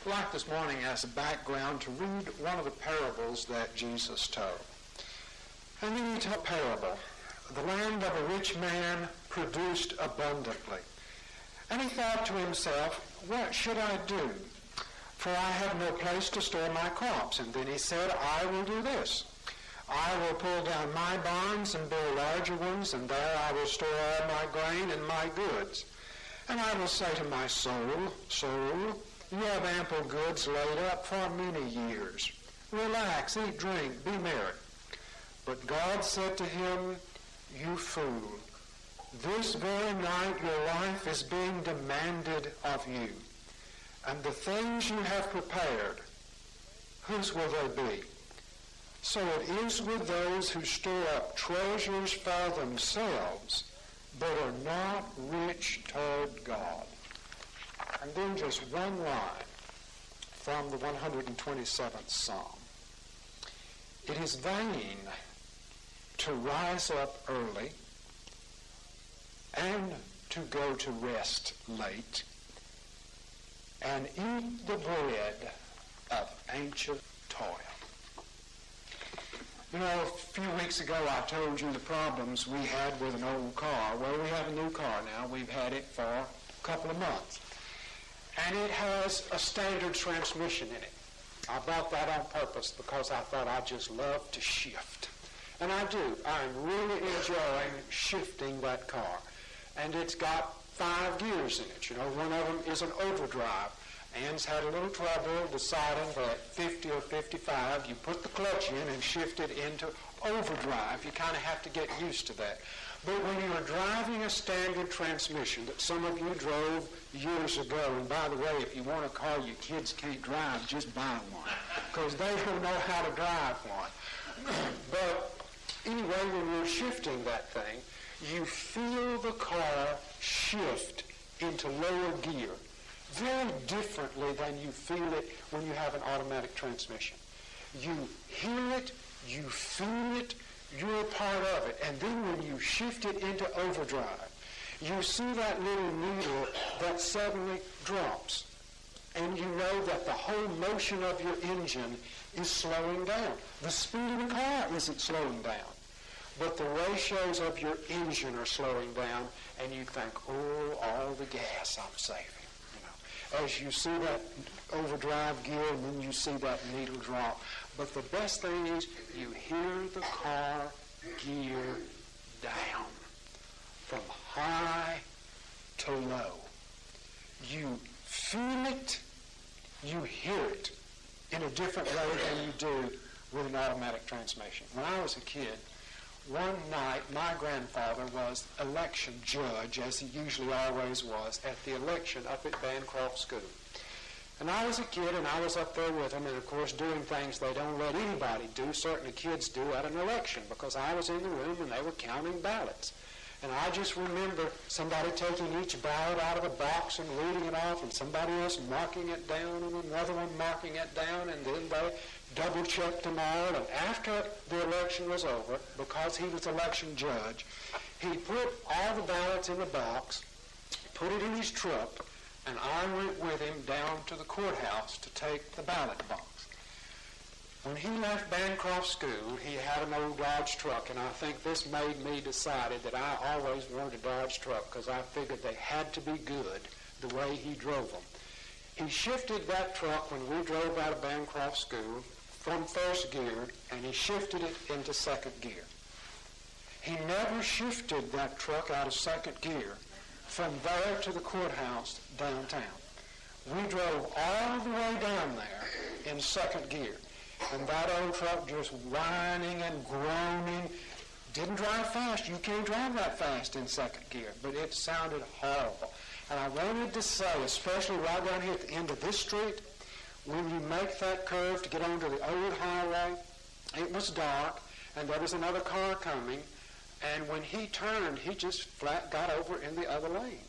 I'd like this morning as a background to read one of the parables that Jesus told. And then he told a parable. The land of a rich man produced abundantly. And he thought to himself, what should I do? For I have no place to store my crops. And then he said, I will do this. I will pull down my barns and build larger ones, and there I will store all my grain and my goods. And I will say to my soul, soul, you have ample goods laid up for many years. Relax, eat, drink, be merry. But God said to him, you fool, this very night your life is being demanded of you. And the things you have prepared, whose will they be? So it is with those who store up treasures for themselves, but are not rich toward God. And then just one line from the 127th Psalm. It is vain to rise up early and to go to rest late and eat the bread of ancient toil. You know, a few weeks ago I told you the problems we had with an old car. Well, we have a new car now. We've had it for a couple of months. And it has a standard transmission in it. I bought that on purpose because I thought I just love to shift. And I do. I'm really enjoying shifting that car. And it's got 5 gears in it. You know, one of them is an overdrive. Ann's had a little trouble deciding that at 50 or 55, you put the clutch in and shift it into overdrive. You kind of have to get used to that. But when you're driving a standard transmission that some of you drove years ago, and by the way, if you want a car your kids can't drive, just buy one, because they don't know how to drive one. But anyway, when you're shifting that thing, you feel the car shift into lower gear very differently than you feel it when you have an automatic transmission. You hear it, you feel it, you're a part of it. And then when you shift it into overdrive, you see that little needle that suddenly drops. And you know that the whole motion of your engine is slowing down. The speed of the car isn't slowing down. But the ratios of your engine are slowing down, and you think, oh, all the gas I'm saving. As you see that overdrive gear, and then you see that needle drop. But the best thing is you hear the car gear down from high to low. You feel it, you hear it in a different way than you do with an automatic transmission. When I was a kid, one night my grandfather was election judge, as he usually always was, at the election up at Bancroft School. And I was a kid, and I was up there with him, and of course doing things they don't let anybody do, certainly kids do at an election, because I was in the room and they were counting ballots. And I just remember somebody taking each ballot out of a box and reading it off, and somebody else marking it down, and another one marking it down, and then they double-checked them all. And after the election was over, because he was election judge, he put all the ballots in the box, put it in his truck, and I went with him down to the courthouse to take the ballot box. When he left Bancroft School, he had an old Dodge truck, and I think this made me decided that I always wanted a Dodge truck because I figured they had to be good the way he drove them. He shifted that truck when we drove out of Bancroft School from first gear, and he shifted it into second gear. He never shifted that truck out of second gear from there to the courthouse downtown. We drove all the way down there in second gear. And that old truck just whining and groaning. Didn't drive fast. You can't drive that fast in second gear. But it sounded horrible. And I wanted to say, especially right down here at the end of this street, when you make that curve to get onto the old highway, it was dark, and there was another car coming. And when he turned, he just flat got over in the other lane.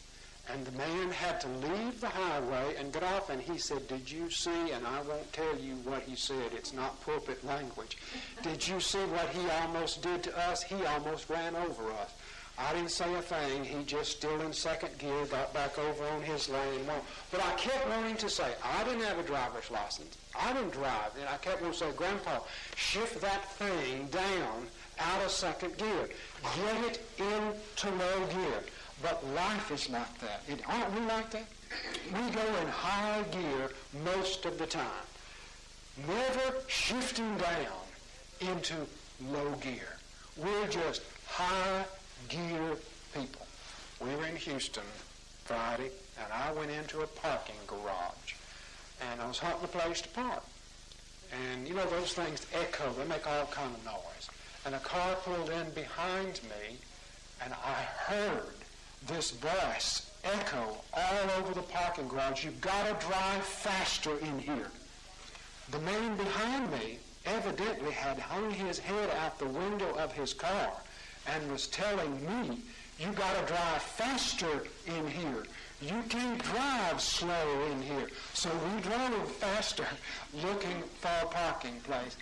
And the man had to leave the highway and get off, and he said, did you see, and I won't tell you what he said, it's not pulpit language. Did you see what he almost did to us? He almost ran over us. I didn't say a thing. He just still in second gear, got back over on his lane. But I kept wanting to say, I didn't have a driver's license. I didn't drive. And I kept wanting to say, Grandpa, shift that thing down out of second gear. Get it into low gear. But life is like that. Aren't we like that? We go in high gear most of the time. Never shifting down into low gear. We're just high gear people. We were in Houston Friday, and I went into a parking garage, and I was hunting a place to park. And you know those things echo, they make all kind of noise. And a car pulled in behind me, and I heard this voice echo all over the parking garage. You've got to drive faster in here. The man behind me evidently had hung his head out the window of his car and was telling me, you got to drive faster in here. You can't drive slow in here. So we drove faster looking for a parking place.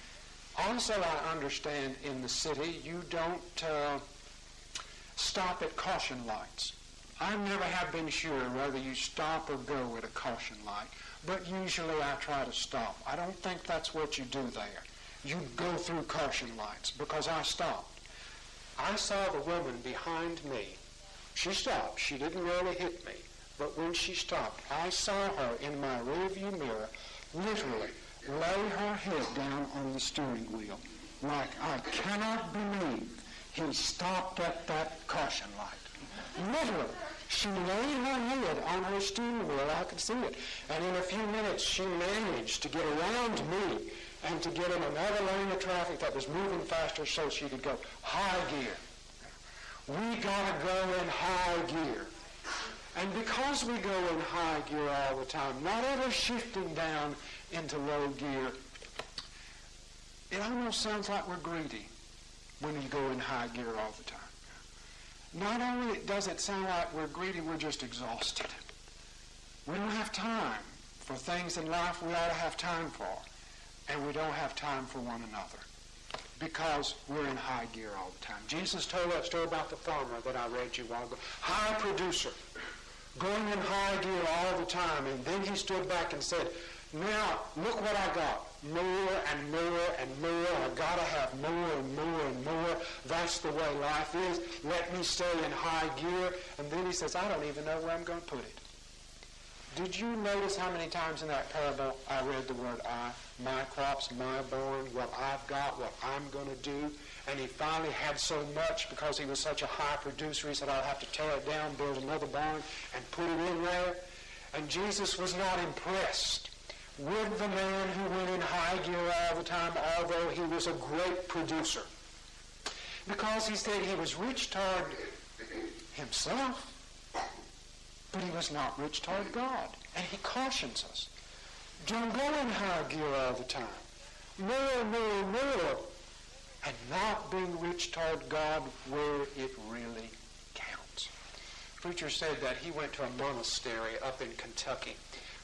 Also, I understand in the city you don't stop at caution lights. I never have been sure whether you stop or go at a caution light, but usually I try to stop. I don't think that's what you do there. You go through caution lights because I stopped. I saw the woman behind me. She stopped. She didn't really hit me. But when she stopped, I saw her in my rearview mirror literally lay her head down on the steering wheel like, I cannot believe he stopped at that caution light. Literally. She laid her head on her steering wheel. I could see it. And in a few minutes, she managed to get around me and to get in another lane of traffic that was moving faster so she could go high gear. We got to go in high gear. And because we go in high gear all the time, not ever shifting down into low gear, it almost sounds like we're greedy when you go in high gear all the time. Not only does it sound like we're greedy, we're just exhausted. We don't have time for things in life we ought to have time for, and we don't have time for one another because we're in high gear all the time. Jesus told that story about the farmer that I read you a while ago. High producer, going in high gear all the time, and then he stood back and said, now, look what I got. More and more and more. I've got to have more and more and more. That's the way life is. Let me stay in high gear. And then he says, I don't even know where I'm going to put it. Did you notice how many times in that parable I read the word I? My crops, my barn, what I've got, what I'm going to do. And he finally had so much because he was such a high producer. He said, I'll have to tear it down, build another barn, and put it in there. And Jesus was not impressed with the man who went in high gear all the time, although he was a great producer. Because he said he was rich toward himself, but he was not rich toward God. And he cautions us. Don't go in high gear all the time. More, more, more. And not being rich toward God where it really counts. The preacher said that he went to a monastery up in Kentucky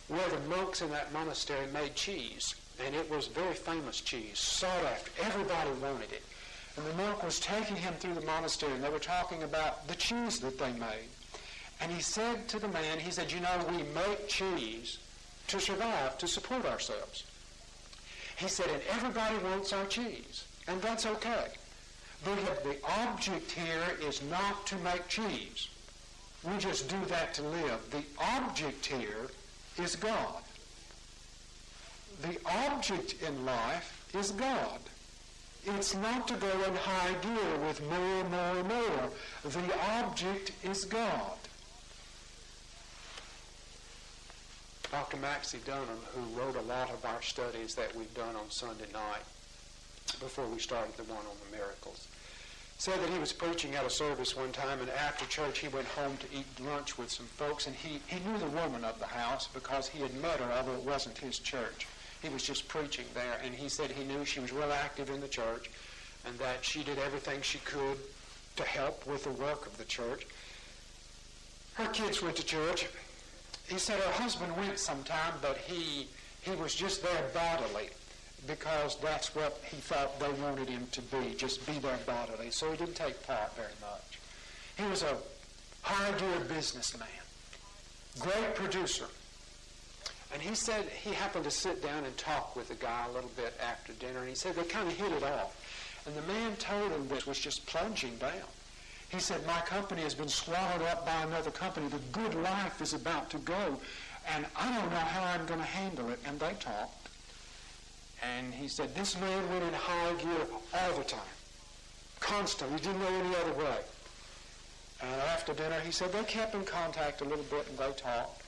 where the monks in that monastery made cheese. And it was very famous cheese, sought after. Everybody wanted it. And the monk was taking him through the monastery, and they were talking about the cheese that they made. And he said to the man, he said, you know, we make cheese to survive, to support ourselves. He said, and everybody wants our cheese, and that's okay. But the object here is not to make cheese. We just do that to live. The object here is God. The object in life is God. It's not to go in high gear with more, more, more. The object is God. Dr. Maxie Dunham, who wrote a lot of our studies that we've done on Sunday night before we started the one on the miracles, said that he was preaching at a service one time, and after church he went home to eat lunch with some folks, and he knew the woman of the house because he had met her, although it wasn't his church. He was just preaching there, and he said he knew she was real active in the church and that she did everything she could to help with the work of the church. Her kids went to church. He said her husband went sometime, but he was just there bodily, because that's what he thought they wanted him to be, just be there bodily. So he didn't take part very much. He was a high-gear businessman, great producer. And he said he happened to sit down and talk with the guy a little bit after dinner, and he said they kind of hit it off. And the man told him this was just plunging down. He said, my company has been swallowed up by another company. The good life is about to go, and I don't know how I'm going to handle it. And they talked. And he said, this man went in high gear all the time, constantly. He didn't know any other way. And after dinner, he said they kept in contact a little bit, and they talked.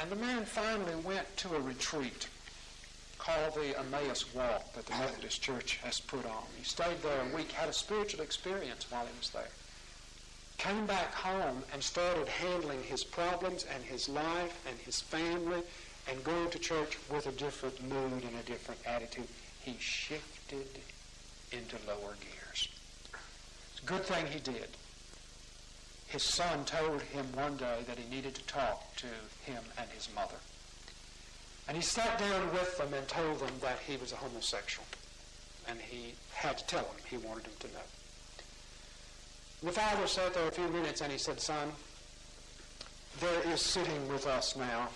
And the man finally went to a retreat called the Emmaus Walk that the Methodist Church has put on. He stayed there a week, had a spiritual experience while he was there. Came back home and started handling his problems and his life and his family and going to church with a different mood and a different attitude. He shifted into lower gears. It's a good thing he did. His son told him one day that he needed to talk to him and his mother. And he sat down with them and told them that he was a homosexual. And he had to tell them. He wanted them to know. The father sat there a few minutes and he said, son, there is sitting with us now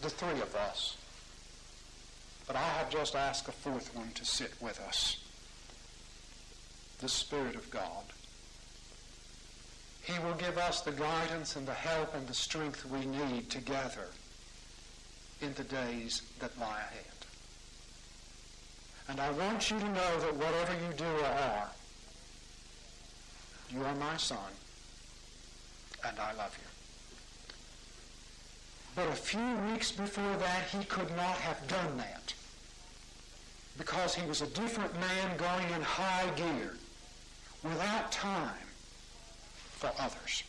the three of us. But I have just asked a fourth one to sit with us. The Spirit of God. He will give us the guidance and the help and the strength we need together in the days that lie ahead. And I want you to know that whatever you do or are, you are my son, and I love you. But a few weeks before that, he could not have done that because he was a different man going in high gear without time for others.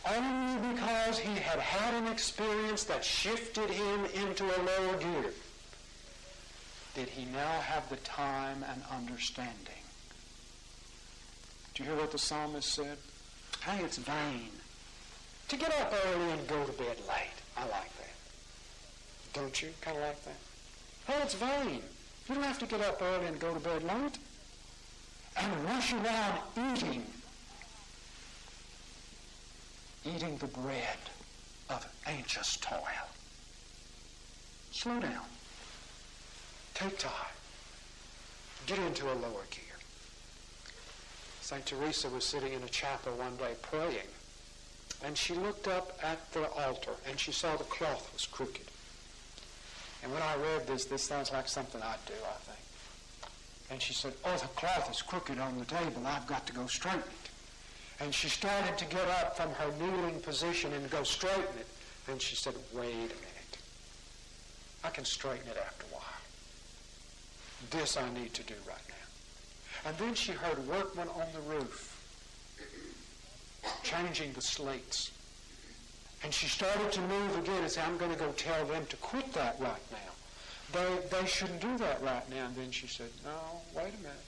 Only because he had had an experience that shifted him into a lower gear did he now have the time and understanding. Do you hear what the psalmist said? Hey, it's vain to get up early and go to bed late. I like that. Don't you? Kind of like that? Hey, it's vain. You don't have to get up early and go to bed late and rush around eating the bread of anxious toil. Slow down. Take time. Get into a lower gear. St. Teresa was sitting in a chapel one day praying, and she looked up at the altar, and she saw the cloth was crooked. And when I read this sounds like something I'd do, I think. And she said, oh, the cloth is crooked on the table. I've got to go straighten it. And she started to get up from her kneeling position and go straighten it. And she said, wait a minute. I can straighten it after a while. This I need to do right now. And then she heard workmen on the roof changing the slates. And she started to move again and say, I'm going to go tell them to quit that right now. They shouldn't do that right now. And then she said, no, wait a minute.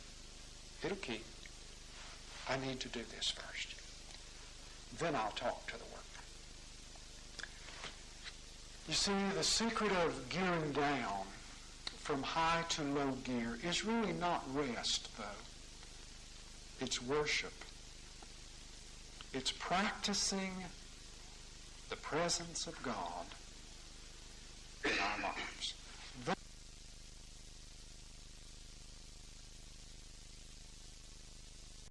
It'll keep. I need to do this first. Then I'll talk to the workmen. You see, the secret of gearing down from high to low gear is really not rest, though. It's worship. It's practicing the presence of God in our lives.